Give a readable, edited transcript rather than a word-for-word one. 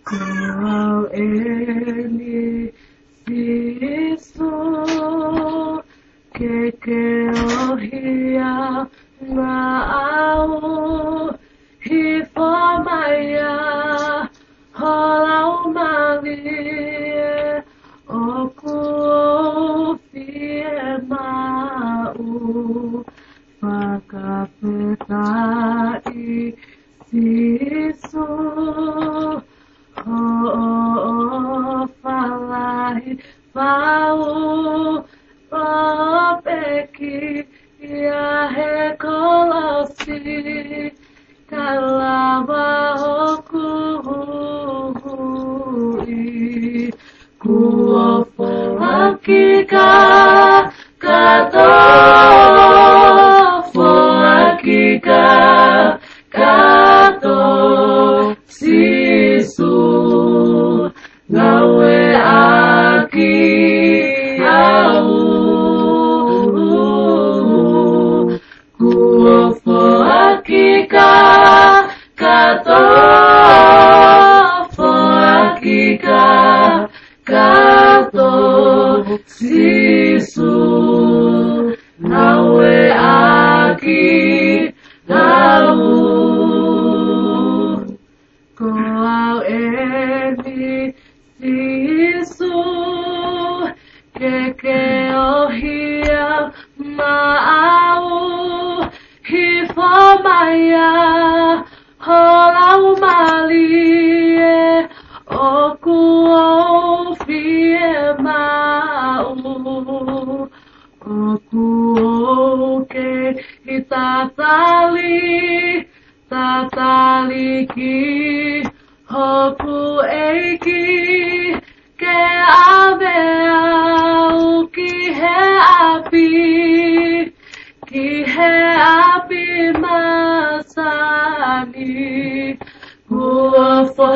Kau ini sisu kekeohia mau hifamaya holau malie oku fie mau pakapetai sisu falahi pau opeki ya hekolosi kalawa okui kuopo hakika kato fo hakika kato sisu gawe aki au kuopo hakika kato fo hakika kato sisu gawe aki au kau eni sisu kekeohia mau hifamaya holau malie oku ofie mau oku oke tataliki hoku eiki ke abeau ki he api masani kuofo